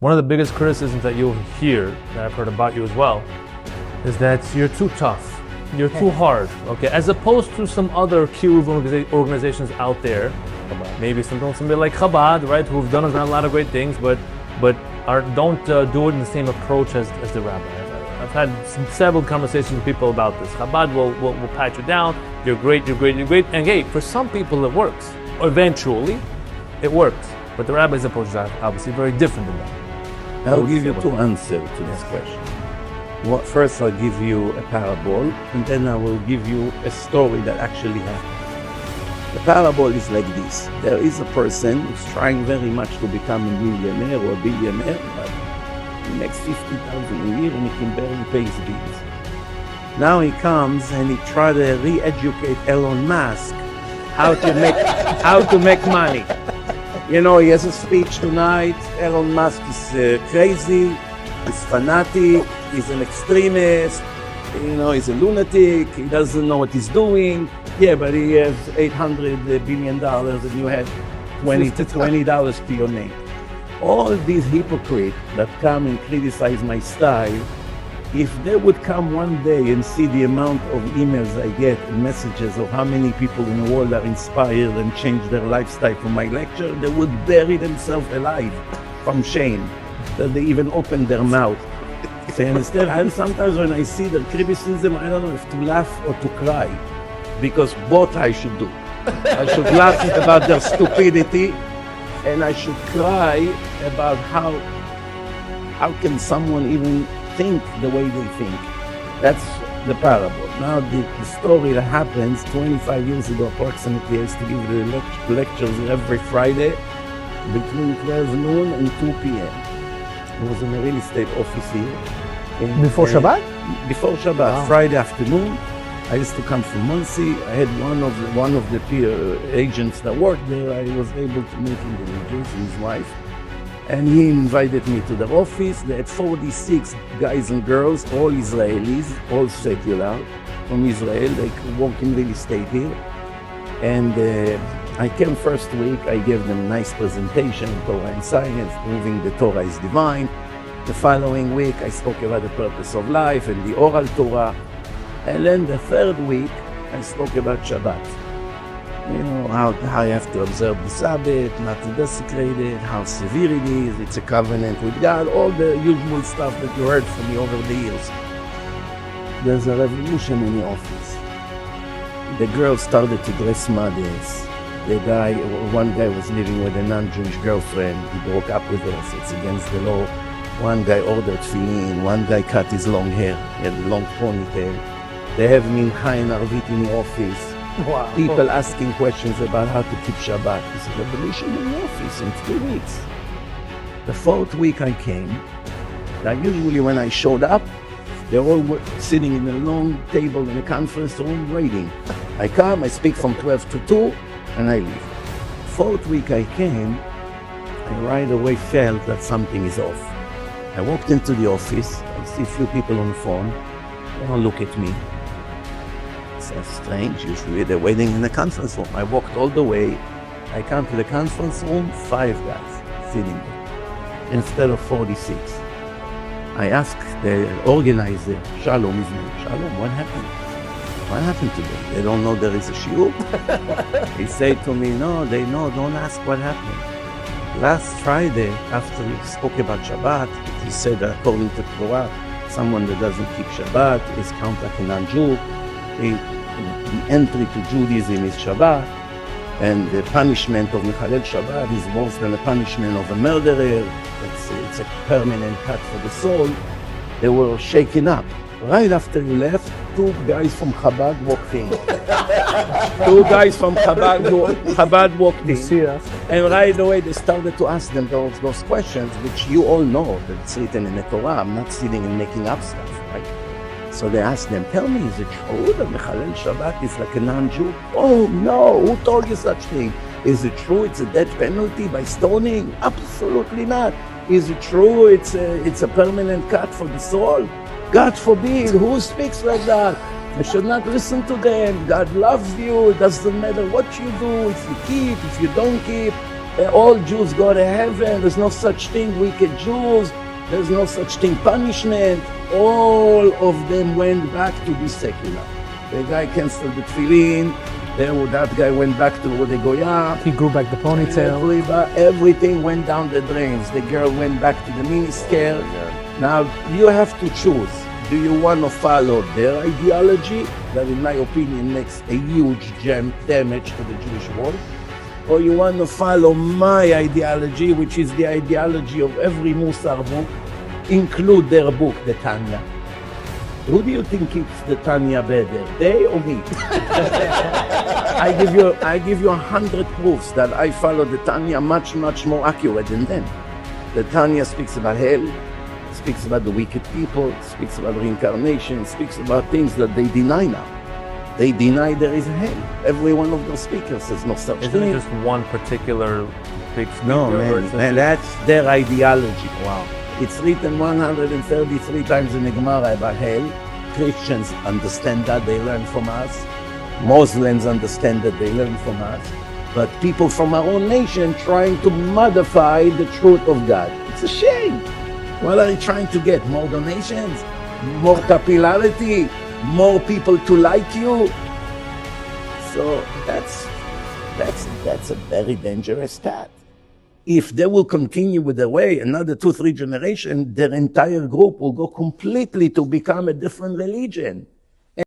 One of the biggest criticisms that you'll hear, that I've heard about you as well, is that you're too tough. You're too hard, okay? As opposed to some other Kiruv organizations out there, maybe somebody like Chabad, right, who've done a lot of great things, but don't do it in the same approach as the rabbi. I've had several conversations with people about this. Chabad will pat you down. You're great, you're great, you're great. And hey, for some people it works. Eventually, it works. But the rabbi's approach is obviously very different than that. I'll give you two answers to this question. First, I'll give you a parable, and then I will give you a story that actually happened. The parable is like this. There is a person who's trying very much to become a millionaire or a billionaire, but he makes $50,000 a year and he can barely pay his bills. Now he comes and he tries to re-educate Elon Musk how to make money. You know, he has a speech tonight. Elon Musk is crazy, he's fanatic, he's an extremist, you know, he's a lunatic, he doesn't know what he's doing. Yeah, but he has $800 billion and you had $20 to your name. All these hypocrites that come and criticize my style, if they would come one day and see the amount of emails I get and messages of how many people in the world are inspired and change their lifestyle from my lecture, they would bury themselves alive from shame that they even open their mouth. So you understand? And sometimes when I see the criticism, I don't know if to laugh or to cry, because both I should do. I should laugh about their stupidity, and I should cry about how can someone even think the way they think. That's the parable. Now the story that happens 25 years ago approximately, I used to give the lectures every Friday between 12 noon and 2 p.m. I was in a real estate office here. Before Shabbat? Before Shabbat, wow. Friday afternoon. I used to come from Muncie. I had one of the peer agents that worked there. I was able to meet him with his wife. And he invited me to the office. They had 46 guys and girls, all Israelis, all secular from Israel. They work in real estate here. And I came first week. I gave them a nice presentation, Torah and Science, proving the Torah is divine. The following week, I spoke about the purpose of life and the oral Torah. And then the third week, I spoke about Shabbat. You know, how you have to observe the Sabbath, not to desecrate it, how severe it is, it's a covenant with God, all the usual stuff that you heard from me over the years. There's a revolution in the office. The girls started to dress modest. One guy was living with a non-Jewish girlfriend. He broke up with her, so it's against the law. One guy ordered tefillin, one guy cut his long hair, he had a long ponytail. They have mincha and arvit in the office. Wow. People asking questions about how to keep Shabbat. It's a revolution in the office in 3 weeks. The fourth week I came. Now usually when I showed up, they're all sitting in a long table in a conference room waiting. I come, I speak from 12 to 2, and I leave. Fourth week I came, I right away felt that something is off. I walked into the office, I see a few people on the phone, they don't look at me. That's strange, usually they're waiting in the conference room. I walked all the way, I come to the conference room, 5 guys sitting there, instead of 46. I asked the organizer, Shalom, his name, Shalom, what happened? What happened to them? They don't know there is a shiur? He said to me, no, they know, don't ask what happened. Last Friday, after we spoke about Shabbat, he said that according to Torah, someone that doesn't keep Shabbat is counted like a non-Jew. The entry to Judaism is Shabbat, and the punishment of Mechalel Shabbat is worse than the punishment of a murderer. It's a permanent cut for the soul. They were shaken up. Right after you left, 2 guys from Chabad walked in. 2 guys from Chabad walked in. And right away they started to ask them those questions, which you all know that it's written in the Torah. I'm not sitting and making up stuff, right? So they asked them, tell me, is it true that Mechalel Shabbat is like a non-Jew? Oh no, who told you such thing? Is it true it's a death penalty by stoning? Absolutely not. Is it true it's a permanent cut for the soul? God forbid, who speaks like that? You should not listen to them. God loves you. It doesn't matter what you do, if you keep, if you don't keep. All Jews go to heaven. There's no such thing, wicked Jews. There's no such thing, punishment. All of them went back to be secular. The guy canceled the tefillin. That guy went back to the Goya. He grew back the ponytail. Everything went down the drains. The girl went back to the miniskirt. Now, you have to choose. Do you want to follow their ideology, that in my opinion makes a huge damage to the Jewish world? Or you want to follow my ideology, which is the ideology of every Musar book, include their book, the Tanya? Who do you think keeps the Tanya better, they or me? I give you 100 proofs that I follow the Tanya much more accurate than them. The Tanya speaks about hell, speaks about the wicked people, speaks about reincarnation, speaks about things that they deny now. They deny there is a hell. Every one of those speakers says no such Isn't thing. it just one particular big speaker? No, man, that's their ideology. Wow. It's written 133 times in the Gemara about hell. Christians understand that, they learn from us. Muslims understand that, they learn from us. But people from our own nation trying to modify the truth of God. It's a shame. What are they trying to get? More donations? More popularity? More people to like you? So that's a very dangerous path. If they will continue with the way, another 2-3 generations, their entire group will go completely to become a different religion.